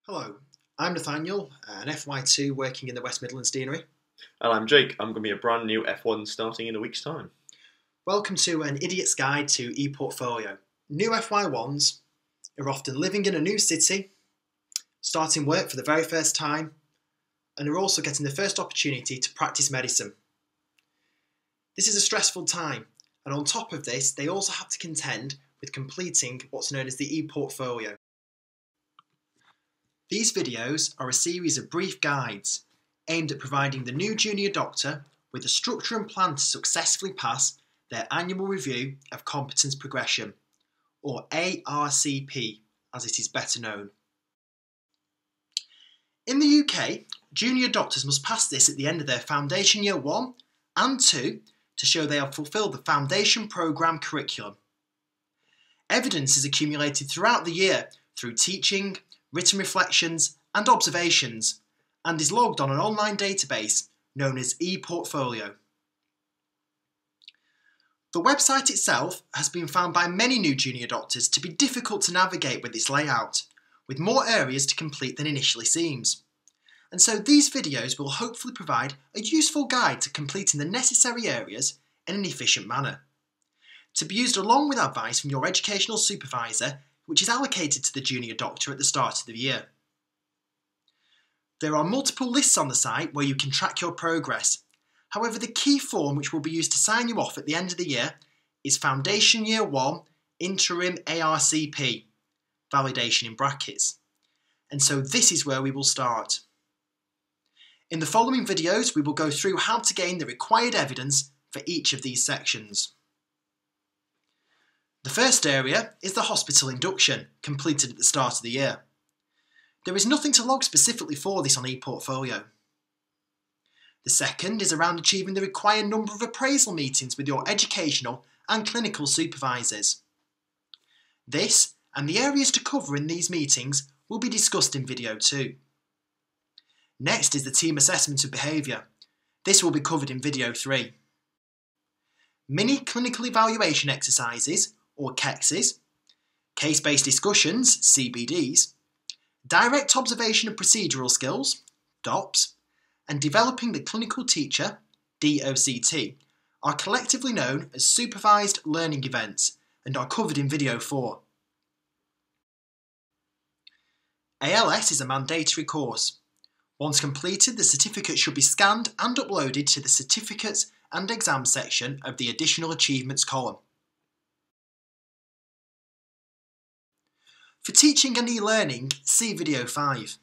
Hello, I'm Nathaniel, an FY2 working in the West Midlands Deanery. And I'm Jake. I'm going to be a brand new F1 starting in a week's time. Welcome to an idiot's guide to ePortfolio. New FY1s are often living in a new city, starting work for the very first time, and are also getting the first opportunity to practice medicine. This is a stressful time, and on top of this, they also have to contend with completing what's known as the ePortfolio. These videos are a series of brief guides aimed at providing the new junior doctor with a structure and plan to successfully pass their annual review of competence progression, or ARCP as it is better known. In the UK, junior doctors must pass this at the end of their Foundation Year 1 and 2 to show they have fulfilled the Foundation Programme curriculum. Evidence is accumulated throughout the year through teaching, written reflections and observations, and is logged on an online database known as ePortfolio. The website itself has been found by many new junior doctors to be difficult to navigate with its layout, with more areas to complete than initially seems. And so these videos will hopefully provide a useful guide to completing the necessary areas in an efficient manner, to be used along with advice from your educational supervisor, which is allocated to the junior doctor at the start of the year. There are multiple lists on the site where you can track your progress. However, the key form which will be used to sign you off at the end of the year is Foundation Year 1 Interim ARCP, validation in brackets. And so this is where we will start. In the following videos, we will go through how to gain the required evidence for each of these sections. The first area is the hospital induction, completed at the start of the year. There is nothing to log specifically for this on ePortfolio. The second is around achieving the required number of appraisal meetings with your educational and clinical supervisors. This and the areas to cover in these meetings will be discussed in video 2. Next is the team assessment of behaviour. This will be covered in video 3. Mini clinical evaluation exercises, or CEXs, case-based discussions, CBDs, direct observation of procedural skills, DOPS, and developing the clinical teacher, DOCT, are collectively known as supervised learning events and are covered in video 4. ALS is a mandatory course. Once completed, the certificate should be scanned and uploaded to the Certificates and Exams section of the Additional Achievements column. For teaching and e-learning, see video 5.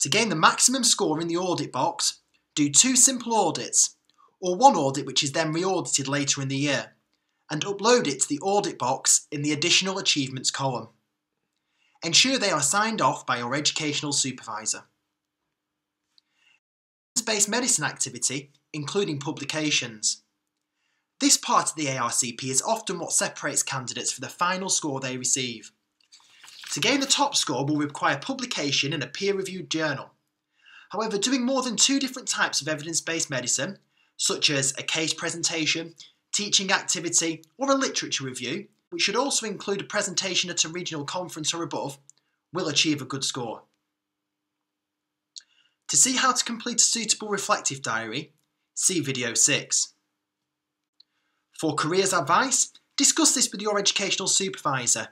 To gain the maximum score in the audit box, do 2 simple audits, or 1 audit which is then re-audited later in the year, and upload it to the audit box in the Additional Achievements column. Ensure they are signed off by your educational supervisor. Evidence-based medicine activity, including publications. This part of the ARCP is often what separates candidates for the final score they receive. To gain the top score will require publication in a peer-reviewed journal. However, doing more than 2 different types of evidence-based medicine, such as a case presentation, teaching activity, or a literature review, which should also include a presentation at a regional conference or above, will achieve a good score. To see how to complete a suitable reflective diary, see video 6. For careers advice, discuss this with your educational supervisor,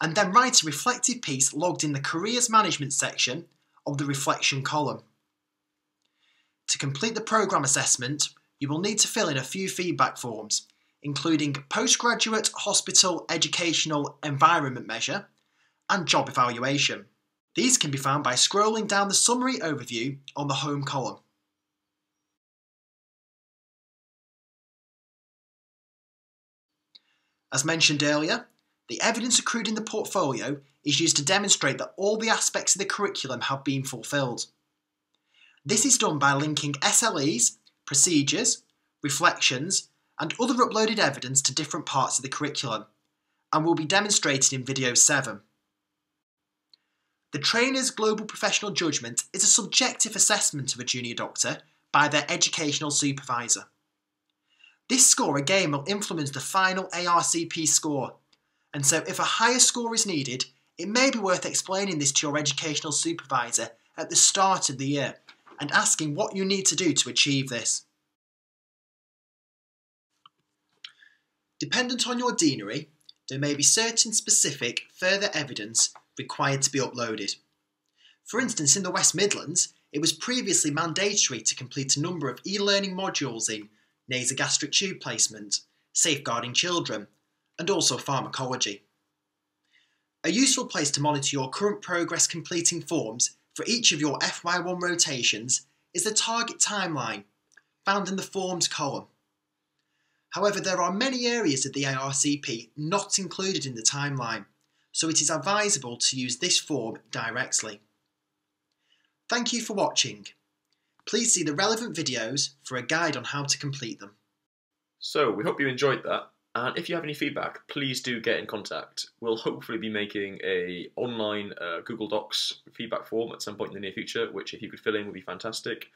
and then write a reflective piece logged in the Careers Management section of the Reflection column. To complete the programme assessment, you will need to fill in a few feedback forms, including Postgraduate Hospital Educational Environment Measure and Job Evaluation. These can be found by scrolling down the summary overview on the Home column. As mentioned earlier, the evidence accrued in the portfolio is used to demonstrate that all the aspects of the curriculum have been fulfilled. This is done by linking SLEs, procedures, reflections, and other uploaded evidence to different parts of the curriculum, and will be demonstrated in video 7. The trainer's global professional judgment is a subjective assessment of a junior doctor by their educational supervisor. This score again will influence the final ARCP score, and so if a higher score is needed, it may be worth explaining this to your educational supervisor at the start of the year and asking what you need to do to achieve this. Dependent on your deanery, there may be certain specific further evidence required to be uploaded. For instance, in the West Midlands, it was previously mandatory to complete a number of e-learning modules in nasogastric tube placement, safeguarding children, and also pharmacology. A useful place to monitor your current progress completing forms for each of your FY1 rotations is the target timeline, found in the forms column. However, there are many areas of the ARCP not included in the timeline, so it is advisable to use this form directly. Thank you for watching. Please see the relevant videos for a guide on how to complete them. So we hope you enjoyed that, and if you have any feedback, please do get in contact. We'll hopefully be making an online Google Docs feedback form at some point in the near future, which if you could fill in would be fantastic.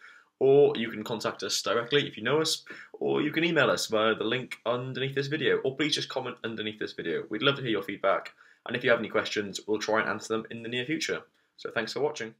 Or you can contact us directly if you know us, or you can email us via the link underneath this video, or please just comment underneath this video. We'd love to hear your feedback, and if you have any questions, we'll try and answer them in the near future. So thanks for watching.